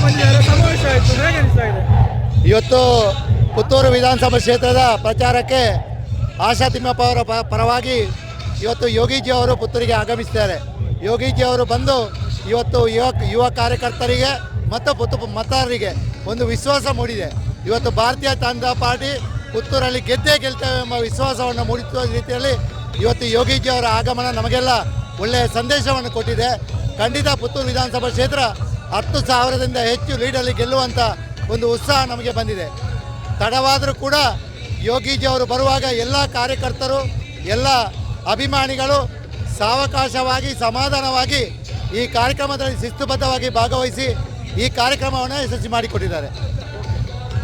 ಬಂದಿದ್ದಾರೆ, ಸಮಾವೇಶ ಆಯಿತು, ಹೇಗೆ ಅನಿಸ್ತಾ ಇದೆ? ಇವತ್ತು ಪುತ್ತೂರು ವಿಧಾನಸಭಾ ಕ್ಷೇತ್ರದ ಪ್ರಚಾರಕ್ಕೆ ಆಶಾ ತಿಮ್ಮಪ್ಪ ಅವರ ಪರವಾಗಿ ಇವತ್ತು ಯೋಗೀಜಿ ಅವರು ಪುತ್ತೂರಿಗೆ ಆಗಮಿಸಿದ್ದಾರೆ. ಯೋಗೀಜಿ ಅವರು ಬಂದು ಇವತ್ತು ಯುವ ಕಾರ್ಯಕರ್ತರಿಗೆ ಮತ್ತು ಮತದಾರರಿಗೆ ಒಂದು ವಿಶ್ವಾಸ ಮೂಡಿದೆ. ಇವತ್ತು ಭಾರತೀಯ ಜನತಾ ಪಾರ್ಟಿ ಪುತ್ತೂರಲ್ಲಿ ಗೆಲ್ತೇವೆ ಎಂಬ ವಿಶ್ವಾಸವನ್ನು ಮೂಡಿಸುವ ರೀತಿಯಲ್ಲಿ ಇವತ್ತು ಯೋಗೀಜಿ ಅವರ ಆಗಮನ ನಮಗೆಲ್ಲ ಒಳ್ಳೆಯ ಸಂದೇಶವನ್ನು ಕೊಟ್ಟಿದೆ. ಖಂಡಿತ ಪುತ್ತೂರು ವಿಧಾನಸಭಾ ಕ್ಷೇತ್ರ 10,000ದಿಂದ ಹೆಚ್ಚು ಲೀಡಲ್ಲಿ ಗೆಲ್ಲುವಂಥ ಒಂದು ಉತ್ಸಾಹ ನಮಗೆ ಬಂದಿದೆ. ತಡವಾದರೂ ಕೂಡ ಯೋಗೀಜಿ ಅವರು ಬರುವಾಗ ಎಲ್ಲ ಕಾರ್ಯಕರ್ತರು ಎಲ್ಲ ಅಭಿಮಾನಿಗಳು ಸಾವಕಾಶವಾಗಿ ಸಮಾಧಾನವಾಗಿ ಈ ಕಾರ್ಯಕ್ರಮದಲ್ಲಿ ಶಿಸ್ತುಬದ್ಧವಾಗಿ ಭಾಗವಹಿಸಿ ಈ ಕಾರ್ಯಕ್ರಮವನ್ನು ಯಶಸ್ವಿ ಮಾಡಿಕೊಟ್ಟಿದ್ದಾರೆ.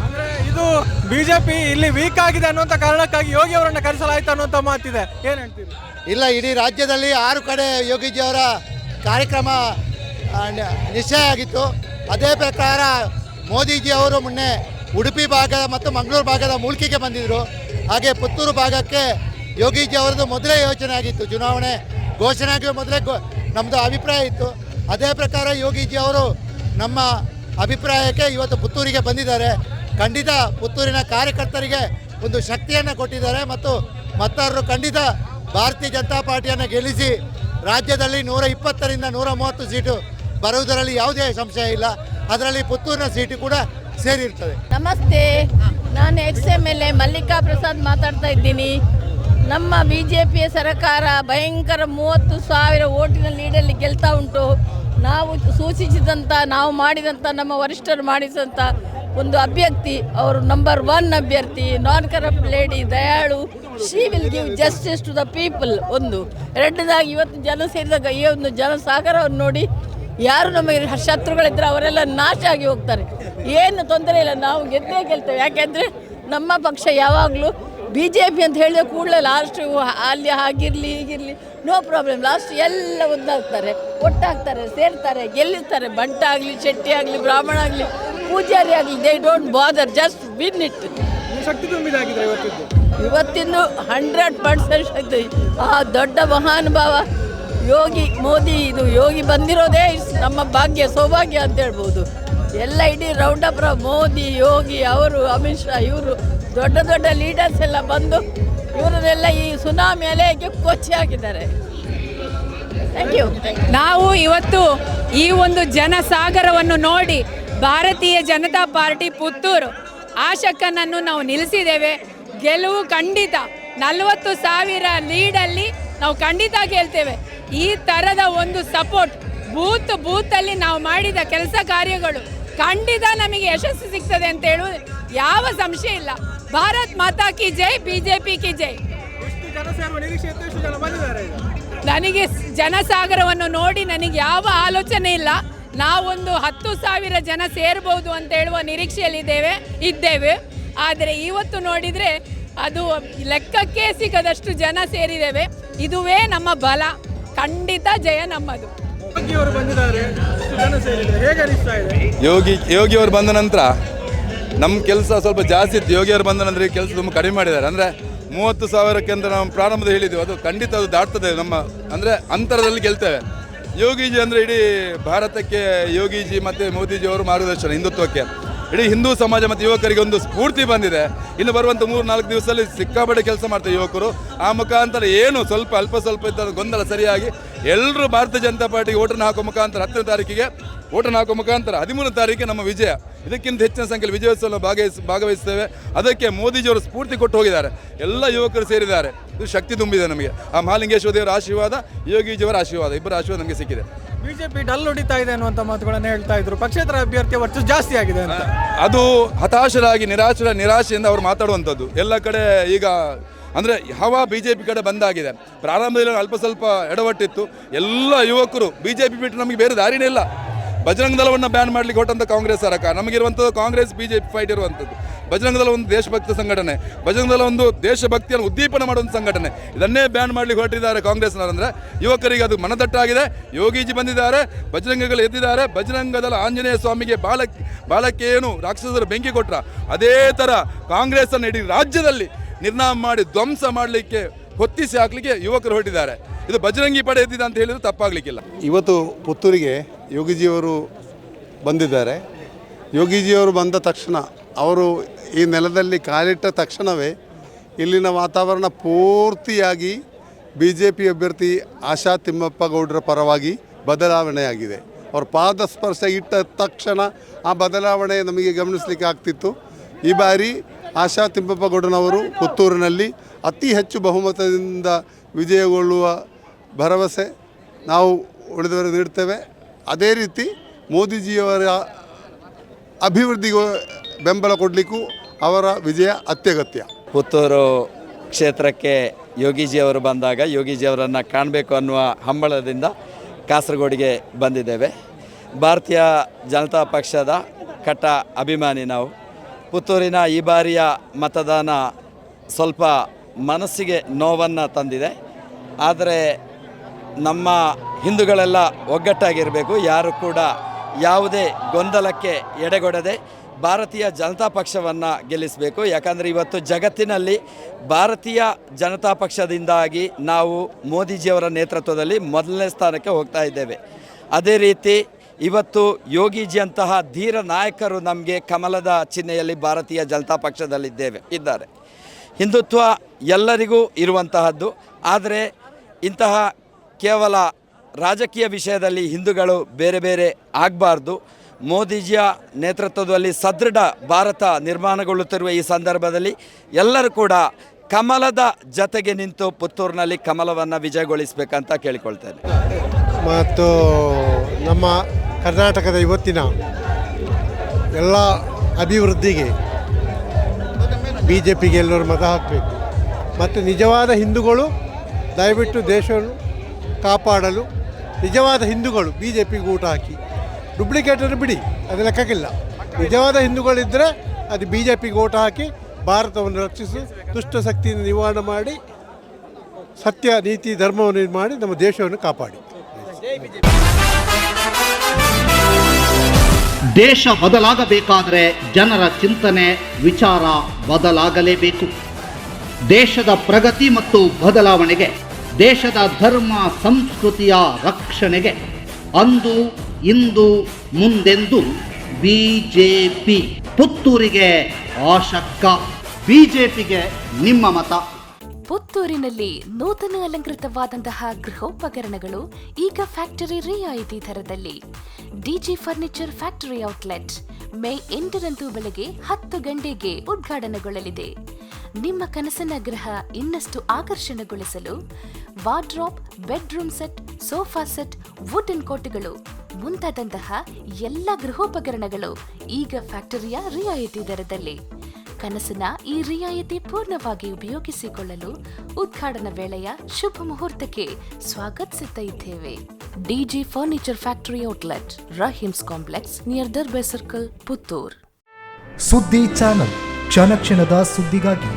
ಅಂದರೆ ಇದು ಬಿಜೆಪಿ ಇಲ್ಲಿ ವೀಕ್ ಆಗಿದೆ ಅನ್ನುವಂಥ ಕಾರಣಕ್ಕಾಗಿ ಯೋಗಿ ಅವರನ್ನು ಕರೆಸಲಾಯಿತು ಅನ್ನುವಂಥ ಮಾತಿದೆ, ಏನು ಹೇಳ್ತೀರಿ? ಇಲ್ಲ, ಇಡೀ ರಾಜ್ಯದಲ್ಲಿ 6 ಕಡೆ ಯೋಗೀಜಿ ಅವರ ಕಾರ್ಯಕ್ರಮ ನಿಶ್ಚಯ ಆಗಿತ್ತು. ಅದೇ ಪ್ರಕಾರ ಮೋದಿಜಿ ಅವರು ಮೊನ್ನೆ ಉಡುಪಿ ಭಾಗ ಮತ್ತು ಮಂಗಳೂರು ಭಾಗದ ಮೂಲ್ಕಿಗೆ ಬಂದಿದ್ದರು. ಹಾಗೆ ಪುತ್ತೂರು ಭಾಗಕ್ಕೆ ಯೋಗೀಜಿ ಅವರದ್ದು ಮೊದಲೇ ಯೋಚನೆ ಆಗಿತ್ತು. ಚುನಾವಣೆ ಘೋಷಣೆ ಆಗುವ ಮೊದಲೇ ನಮ್ಮದು ಅಭಿಪ್ರಾಯ ಇತ್ತು. ಅದೇ ಪ್ರಕಾರ ಯೋಗೀಜಿ ಅವರು ನಮ್ಮ ಅಭಿಪ್ರಾಯಕ್ಕೆ ಇವತ್ತು ಪುತ್ತೂರಿಗೆ ಬಂದಿದ್ದಾರೆ. ಖಂಡಿತ ಪುತ್ತೂರಿನ ಕಾರ್ಯಕರ್ತರಿಗೆ ಒಂದು ಶಕ್ತಿಯನ್ನು ಕೊಟ್ಟಿದ್ದಾರೆ ಮತ್ತು ಮತದಾರರು ಖಂಡಿತ ಭಾರತೀಯ ಜನತಾ ಪಾರ್ಟಿಯನ್ನು ಗೆಲ್ಲಿಸಿ ರಾಜ್ಯದಲ್ಲಿ 120ರಿಂದ 130 ಸೀಟು ಬರುವುದರಲ್ಲಿ ಯಾವುದೇ ಸಂಶಯ ಇಲ್ಲ. ಅದರಲ್ಲಿ ಪುತ್ತೂರಿನ ಸೀಟು ಕೂಡ ಸೇರಿರ್ತದೆ. ನಮಸ್ತೆ, ನಾನು XMLA ಮಲ್ಲಿಕಾ ಪ್ರಸಾದ್ ಮಾತಾಡ್ತಾ ಇದ್ದೀನಿ. ನಮ್ಮ BJP ಸರ್ಕಾರ ಭಯಂಕರ 30,000 ಓಟಿನ ಲೀಡಲ್ಲಿ ಗೆಲ್ತಾ ಉಂಟು. ನಾವು ಸೂಚಿಸಿದಂಥ, ನಾವು ಮಾಡಿದಂಥ, ನಮ್ಮ ವರಿಷ್ಠರು ಮಾಡಿದಂಥ ಒಂದು ಅಭ್ಯರ್ಥಿ, ಅವರು ನಂಬರ್ 1 ಅಭ್ಯರ್ಥಿ, ನಾನ್ ಕರಪ್ಟ್ ಲೇಡಿ, ದಯಾಳು. She will give justice to the people. ಒಂದು ಎರಡನೇದಾಗಿ ಇವತ್ತು ಜನ ಸೇರಿದಾಗ ಈ ಒಂದು ಜನಸಾಗರವನ್ನು ನೋಡಿ ಯಾರು ನಮಗೆ ಶತ್ರುಗಳಿದ್ರೆ ಅವರೆಲ್ಲ ನಾಶ ಆಗಿ ಹೋಗ್ತಾರೆ. ಏನು ತೊಂದರೆ ಇಲ್ಲ, ನಾವು ಗೆಲ್ತೇವೆ. ಯಾಕೆಂದರೆ ನಮ್ಮ ಪಕ್ಷ ಯಾವಾಗಲೂ BJP ಅಂತ ಹೇಳಿದ ಕೂಡಲೇ ಲಾಸ್ಟು ಅಲ್ಲಿ ಆಗಿರಲಿ ಹೀಗಿರಲಿ ನೋ ಪ್ರಾಬ್ಲಮ್, ಲಾಸ್ಟ್ ಎಲ್ಲ ಒಟ್ಟಾಗ್ತಾರೆ, ಸೇರ್ತಾರೆ, ಗೆಲ್ಲಿರ್ತಾರೆ. ಬಂಟ ಆಗಲಿ, ಶೆಟ್ಟಿ ಆಗಲಿ, ಬ್ರಾಹ್ಮಣ ಆಗಲಿ, ಪೂಜಾರಿ ಆಗಲಿ, they don't bother, just win it. ಶಕ್ತಿ ತುಂಬಿದಾಗಿದೆ ಇವತ್ತಿಂದು 100% ಶಕ್ತಿ. ಆ ದೊಡ್ಡ ಮಹಾನುಭಾವ ಯೋಗಿ ಮೋದಿ, ಇದು ಯೋಗಿ ಬಂದಿರೋದೇ ನಮ್ಮ ಭಾಗ್ಯ, ಸೌಭಾಗ್ಯ ಅಂತ ಹೇಳ್ಬೋದು. ಎಲ್ಲ ಇಡೀ ರೌಂಡ್ ಅಪ್ ಮೋದಿ, ಯೋಗಿ, ಅವರು, ಅಮಿತ್ ಶಾ, ಇವರು ದೊಡ್ಡ ದೊಡ್ಡ ಲೀಡರ್ಸ್ ಎಲ್ಲ ಬಂದು ಇವರನ್ನೆಲ್ಲ ಈ ಸುನಾಮಿ ಅಲೆಗೆ ಕೊಚ್ಚಿ ಹಾಕಿದ್ದಾರೆ. Thank you. ನಾವು ಇವತ್ತು ಈ ಒಂದು ಜನಸಾಗರವನ್ನು ನೋಡಿ ಭಾರತೀಯ ಜನತಾ ಪಾರ್ಟಿ ಪುತ್ತೂರು ಆಶಕ್ಕನನ್ನು ನಾವು ನಿಲ್ಲಿಸಿದ್ದೇವೆ. ಗೆಲುವು ಖಂಡಿತ. 40,000 ಲೀಡಲ್ಲಿ ನಾವು ಖಂಡಿತ ಗೆಲ್ತೇವೆ. ಈ ಥರದ ಒಂದು ಸಪೋರ್ಟ್ ಬೂತಲ್ಲಿ ನಾವು ಮಾಡಿದ ಕೆಲಸ ಕಾರ್ಯಗಳು ಖಂಡಿತ ನಮಗೆ ಯಶಸ್ಸು ಸಿಗ್ತದೆ ಅಂತ ಹೇಳುವುದು ಯಾವ ಸಂಶಯ ಇಲ್ಲ. ಭಾರತ್ ಮಾತಾ ಕಿ ಜೈ, BJP ಕಿ ಜೈ. ನನಗೆ ಜನಸಾಗರವನ್ನು ನೋಡಿ ನನಗೆ ಯಾವ ಆಲೋಚನೆ ಇಲ್ಲ. ನಾವೊಂದು 10,000 ಜನ ಸೇರ್ಬೋದು ಅಂತ ಹೇಳುವ ಇದ್ದೇವೆ. ಆದರೆ ಇವತ್ತು ನೋಡಿದರೆ ಅದು ಲೆಕ್ಕಕ್ಕೆ ಸಿಗದಷ್ಟು ಜನ ಸೇರಿದ್ದೇವೆ. ಇದುವೇ ನಮ್ಮ ಬಲ. ಖಂಡಿತ ಜಯ ನಮ್ಮದು. ಯೋಗಿ ಅವರು ಬಂದ ನಂತರ ನಮ್ಮ ಕೆಲಸ ಸ್ವಲ್ಪ ಜಾಸ್ತಿ ಇತ್ತು. ಯೋಗಿ ಅವರು ಬಂದ ನಂತರ ಕೆಲಸ ತುಂಬ ಕಡಿಮೆ ಮಾಡಿದ್ದಾರೆ. ಅಂದರೆ 30,000ಕ್ಕೆ ಅಂತ ನಾವು ಪ್ರಾರಂಭದಲ್ಲಿ ಹೇಳಿದ್ದೀವಿ, ಅದು ಖಂಡಿತ ಅದು ದಾಟ್ತದೆ. ನಮ್ಮ ಅಂದರೆ ಅಂತರದಲ್ಲಿ ಗೆಲ್ತೇವೆ. ಯೋಗೀಜಿ ಅಂದರೆ ಇಡೀ ಭಾರತಕ್ಕೆ ಯೋಗೀಜಿ ಮತ್ತು ಮೋದಿಜಿ ಅವರು ಮಾರ್ಗದರ್ಶನ, ಹಿಂದುತ್ವಕ್ಕೆ ಇಡೀ ಹಿಂದೂ ಸಮಾಜ ಮತ್ತು ಯುವಕರಿಗೆ ಒಂದು ಸ್ಫೂರ್ತಿ ಬಂದಿದೆ. ಇನ್ನು ಬರುವಂಥ 3-4 ದಿವಸದಲ್ಲಿ ಸಿಕ್ಕಾಪಟ್ಟೆ ಕೆಲಸ ಮಾಡ್ತಾರೆ ಯುವಕರು. ಆ ಮುಖಾಂತರ ಏನು ಅಲ್ಪ ಸ್ವಲ್ಪ ಇದ್ದ ಗೊಂದಲ ಸರಿಯಾಗಿ ಎಲ್ಲರೂ ಭಾರತೀಯ ಜನತಾ ಪಾರ್ಟಿಗೆ ಓಟನ್ನು ಹಾಕೋ ಮುಖಾಂತರ 10ನೇ ತಾರೀಕಿಗೆ ಓಟನ್ನು ಹಾಕೋ ಮುಖಾಂತರ 13ನೇ ತಾರೀಕಿಗೆ ನಮ್ಮ ವಿಜಯ, ಇದಕ್ಕಿಂತ ಹೆಚ್ಚಿನ ಸಂಖ್ಯೆಯಲ್ಲಿ ವಿಜಯೋತ್ಸವ ಭಾಗವಹಿಸ್ತೇವೆ. ಅದಕ್ಕೆ ಮೋದಿಜಿಯವರು ಸ್ಫೂರ್ತಿ ಕೊಟ್ಟು ಹೋಗಿದ್ದಾರೆ. ಎಲ್ಲ ಯುವಕರು ಸೇರಿದ್ದಾರೆ. ಇದು ಶಕ್ತಿ ತುಂಬಿದೆ ನಮಗೆ. ಆ ಮಹಾಲಿಂಗೇಶ್ವರ ದೇವರ ಆಶೀರ್ವಾದ, ಯೋಗಿಜಿಯವರ ಆಶೀರ್ವಾದ, ಇಬ್ಬರ ಆಶೀರ್ವಾದ ನಮಗೆ ಸಿಕ್ಕಿದೆ. BJP ಡಲ್ ಹೊಡಿತಾ ಇದೆ ಅನ್ನುವಂಥ ಮಾತುಗಳನ್ನು ಹೇಳ್ತಾ ಇದ್ರು. ಪಕ್ಷೇತರ ಅಭ್ಯರ್ಥಿಯ ವರ್ಚಸ್ಸು ಜಾಸ್ತಿ ಆಗಿದೆ ಅಂತ. ಅದು ಹತಾಶರಾಗಿ ನಿರಾಶೆಯಿಂದ ಅವರು ಮಾತಾಡುವಂಥದ್ದು. ಎಲ್ಲ ಕಡೆ ಈಗ ಅಂದರೆ ಹವಾ BJP ಕಡೆ ಬಂದಾಗಿದೆ. ಪ್ರಾರಂಭದಲ್ಲಿ ಅಲ್ಪ ಸ್ವಲ್ಪ ಎಡವಟ್ಟಿತ್ತು. ಎಲ್ಲ ಯುವಕರು BJP ಬಿಟ್ಟು ನಮಗೆ ಬೇರೆ ದಾರಿನೇ ಇಲ್ಲ. ಬಜರಂಗ ದಳವನ್ನು ಬ್ಯಾನ್ ಮಾಡಲಿಕ್ಕೆ ಹೊಟ್ಟಂಥ ಕಾಂಗ್ರೆಸ್ ಸರ್ಕಾರ, ನಮಗಿರುವಂಥದ್ದು ಕಾಂಗ್ರೆಸ್ BJP ಫೈಟ್ ಇರುವಂಥದ್ದು. ಬಜರಂಗ ದಳ ಒಂದು ದೇಶಭಕ್ತ ಸಂಘಟನೆ, ಬಜರಂಗ ದಳ ಒಂದು ದೇಶಭಕ್ತಿಯನ್ನು ಉದ್ದೀಪನ ಮಾಡುವಂಥ ಸಂಘಟನೆ. ಇದನ್ನೇ ಬ್ಯಾನ್ ಮಾಡಲಿಕ್ಕೆ ಹೊರಟಿದ್ದಾರೆ ಕಾಂಗ್ರೆಸ್ನವರಂದರೆ. ಯುವಕರಿಗೆ ಅದು ಮನದಟ್ಟಾಗಿದೆ. ಯೋಗೀಜಿ ಬಂದಿದ್ದಾರೆ, ಬಜರಂಗಗಳು ಎದ್ದಿದ್ದಾರೆ. ಬಜರಂಗ ದಳ ಆಂಜನೇಯ ಸ್ವಾಮಿಗೆ ಬಾಲಕ್ಕೆ ಏನು ರಾಕ್ಷಸರು ಬೆಂಕಿ ಕೊಟ್ಟರ ಅದೇ ಥರ ಕಾಂಗ್ರೆಸ್ಸನ್ನು ಇಡೀ ರಾಜ್ಯದಲ್ಲಿ ನಿರ್ನಾಮ ಮಾಡಿ ಧ್ವಂಸ ಮಾಡಲಿಕ್ಕೆ ಹೊತ್ತಿಸಿ ಹಾಕಲಿಕ್ಕೆ ಯುವಕರು ಹೊರಟಿದ್ದಾರೆ. ಇದು ಬಜರಂಗಿ ಪಡೆ ಎದ್ದಿದೆ ಅಂತ ಹೇಳಿದ್ರೆ ತಪ್ಪಾಗಲಿಕ್ಕಿಲ್ಲ. ಇವತ್ತು ಪುತ್ತೂರಿಗೆ ಯೋಗಿಜಿಯವರು ಬಂದಿದ್ದಾರೆ. ಯೋಗೀಜಿಯವರು ಬಂದ ತಕ್ಷಣ, ಅವರು ಈ ನೆಲದಲ್ಲಿ ಕಾಲಿಟ್ಟ ತಕ್ಷಣವೇ ಇಲ್ಲಿನ ವಾತಾವರಣ ಪೂರ್ತಿಯಾಗಿ BJP ಅಭ್ಯರ್ಥಿ ಆಶಾ ತಿಮ್ಮಪ್ಪ ಗೌಡರ ಪರವಾಗಿ ಬದಲಾವಣೆಯಾಗಿದೆ. ಅವ್ರ ಪಾದ ಸ್ಪರ್ಶ ಇಟ್ಟ ತಕ್ಷಣ ಆ ಬದಲಾವಣೆ ನಮಗೆ ಗಮನಿಸಲಿಕ್ಕೆ ಆಗ್ತಿತ್ತು. ಈ ಬಾರಿ ಆಶಾ ತಿಮ್ಮಪ್ಪ ಗೌಡನವರು ಪುತ್ತೂರಿನಲ್ಲಿ ಅತಿ ಹೆಚ್ಚು ಬಹುಮತದಿಂದ ವಿಜಯಗೊಳ್ಳುವ ಭರವಸೆ ನಾವು ಉಳಿದವರಿಗೆ ನೀಡ್ತೇವೆ. ಅದೇ ರೀತಿ ಮೋದಿಜಿಯವರ ಅಭಿವೃದ್ಧಿಗೂ ಬೆಂಬಲ ಕೊಡಲಿಕ್ಕೂ ಅವರ ವಿಜಯ ಅತ್ಯಗತ್ಯ. ಪುತ್ತೂರು ಕ್ಷೇತ್ರಕ್ಕೆ ಯೋಗೀಜಿಯವರು ಬಂದಾಗ ಯೋಗೀಜಿಯವರನ್ನು ಕಾಣಬೇಕು ಅನ್ನುವ ಹಂಬಲದಿಂದ ಕಾಸರಗೋಡಿಗೆ ಬಂದಿದ್ದೇವೆ. ಭಾರತೀಯ ಜನತಾ ಪಕ್ಷದ ಕಟ್ಟ ಅಭಿಮಾನಿ ನಾವು. ಪುತ್ತೂರಿನ ಈ ಬಾರಿಯ ಮತದಾನ ಸ್ವಲ್ಪ ಮನಸ್ಸಿಗೆ ನೋವನ್ನು ತಂದಿದೆ. ಆದರೆ ನಮ್ಮ ಹಿಂದೂಗಳೆಲ್ಲ ಒಗ್ಗಟ್ಟಾಗಿರಬೇಕು, ಯಾರು ಕೂಡ ಯಾವುದೇ ಗೊಂದಲಕ್ಕೆ ಎಡೆಗೊಡದೆ ಭಾರತೀಯ ಜನತಾ ಪಕ್ಷವನ್ನು ಗೆಲ್ಲಿಸಬೇಕು. ಯಾಕಂದರೆ ಇವತ್ತು ಜಗತ್ತಿನಲ್ಲಿ ಭಾರತೀಯ ಜನತಾ ಪಕ್ಷದಿಂದಾಗಿ ನಾವು ಮೋದಿಜಿಯವರ ನೇತೃತ್ವದಲ್ಲಿ ಮೊದಲನೇ ಸ್ಥಾನಕ್ಕೆ ಹೋಗ್ತಾ ಇದ್ದೇವೆ. ಅದೇ ರೀತಿ ಇವತ್ತು ಯೋಗೀಜಿಯಂತಹ ಧೀರ ನಾಯಕರು ನಮಗೆ ಕಮಲದ ಚಿಹ್ನೆಯಲ್ಲಿ ಭಾರತೀಯ ಜನತಾ ಪಕ್ಷದಲ್ಲಿದ್ದಾರೆ. ಹಿಂದುತ್ವ ಎಲ್ಲರಿಗೂ ಇರುವಂತಹದ್ದು. ಆದರೆ ಇಂತಹ ಕೇವಲ ರಾಜಕೀಯ ವಿಷಯದಲ್ಲಿ ಹಿಂದೂಗಳು ಬೇರೆ ಬೇರೆ ಆಗಬಾರ್ದು. ಮೋದಿಜಿಯ ನೇತೃತ್ವದಲ್ಲಿ ಸದೃಢ ಭಾರತ ನಿರ್ಮಾಣಗೊಳ್ಳುತ್ತಿರುವ ಈ ಸಂದರ್ಭದಲ್ಲಿ ಎಲ್ಲರೂ ಕೂಡ ಕಮಲದ ಜತೆಗೆ ನಿಂತು ಪುತ್ತೂರಿನಲ್ಲಿ ಕಮಲವನ್ನು ವಿಜಯಗೊಳಿಸಬೇಕಂತ ಕೇಳಿಕೊಳ್ತೇನೆ. ಮತ್ತು ನಮ್ಮ ಕರ್ನಾಟಕದ ಇವತ್ತಿನ ಎಲ್ಲ ಅಭಿವೃದ್ಧಿಗೆ BJPಗೆ ಎಲ್ಲರೂ ಮತ ಹಾಕಬೇಕು. ಮತ್ತು ನಿಜವಾದ ಹಿಂದೂಗಳು ದಯವಿಟ್ಟು ದೇಶವನ್ನು ಕಾಪಾಡಲು ನಿಜವಾದ ಹಿಂದೂಗಳು BJPಗೆ ಊಟ ಹಾಕಿ. ಡುಪ್ಲಿಕೇಟನ್ನು ಬಿಡಿ, ಅದು ಲೆಕ್ಕಕ್ಕಿಲ್ಲ. ನಿಜವಾದ ಹಿಂದೂಗಳಿದ್ದರೆ ಅದು BJPಗೆ ಓಟ ಹಾಕಿ ಭಾರತವನ್ನು ರಕ್ಷಿಸಿ ದುಷ್ಟ ಶಕ್ತಿಯನ್ನು ನಿವಾರಣೆ ಮಾಡಿ ಸತ್ಯ ನೀತಿ ಧರ್ಮವನ್ನು ಮಾಡಿ ನಮ್ಮ ದೇಶವನ್ನು ಕಾಪಾಡಿ. ದೇಶ ಬದಲಾಗಬೇಕಾದರೆ ಜನರ ಚಿಂತನೆ ವಿಚಾರ ಬದಲಾಗಲೇಬೇಕು. ದೇಶದ ಪ್ರಗತಿ ಮತ್ತು ಬದಲಾವಣೆಗೆ, ದೇಶದ ಧರ್ಮ ಸಂಸ್ಕೃತಿಯ ರಕ್ಷಣೆಗೆ ಅಂದು ಇಂದು ಮುಂದೆಂದು BJP. ಪುತ್ತೂರಿಗೆ ಆಶಕ್ಕ, BJPಗೆ ನಿಮ್ಮ ಮತ. ಪುತ್ತೂರಿನಲ್ಲಿ ನೂತನ ಅಲಂಕೃತವಾದಂತಹ ಗೃಹೋಪಕರಣಗಳು ಈಗ ಫ್ಯಾಕ್ಟರಿ ರಿಯಾಯಿತಿ ದರದಲ್ಲಿ. DG furniture factory outlet May 8ರಂದು ಬೆಳಗ್ಗೆ 10 ಗಂಟೆಗೆ ಉದ್ಘಾಟನೆಗೊಳ್ಳಲಿದೆ. ನಿಮ್ಮ ಕನಸಿನ ಗೃಹ ಇನ್ನಷ್ಟು ಆಕರ್ಷಣೆಗೊಳಿಸಲು wardrobe, bedroom set, sofa set, wooden ಕೋಟೆಗಳು ಮುಂತಾದಂತಹ ಎಲ್ಲ ಗೃಹೋಪಕರಣಗಳು ಈಗ ಫ್ಯಾಕ್ಟರಿಯ ರಿಯಾಯಿತಿ ದರದಲ್ಲಿ. ಕನಸಿನ ಈ ರಿಯಾಯಿತಿ ಪೂರ್ಣವಾಗಿ ಉಪಯೋಗಿಸಿಕೊಳ್ಳಲು ಉದ್ಘಾಟನಾ ವೇಳೆಯ ಶುಭ ಮುಹೂರ್ತಕ್ಕೆ ಸ್ವಾಗತಿಸುತ್ತಾ ಇದ್ದೇವೆ. DG furniture factory outlet, Rahims complex, near Darbe circle, Puttur. Suddi channel, ಕ್ಷಣ ಕ್ಷಣದ ಸುದ್ದಿಗಾಗಿ.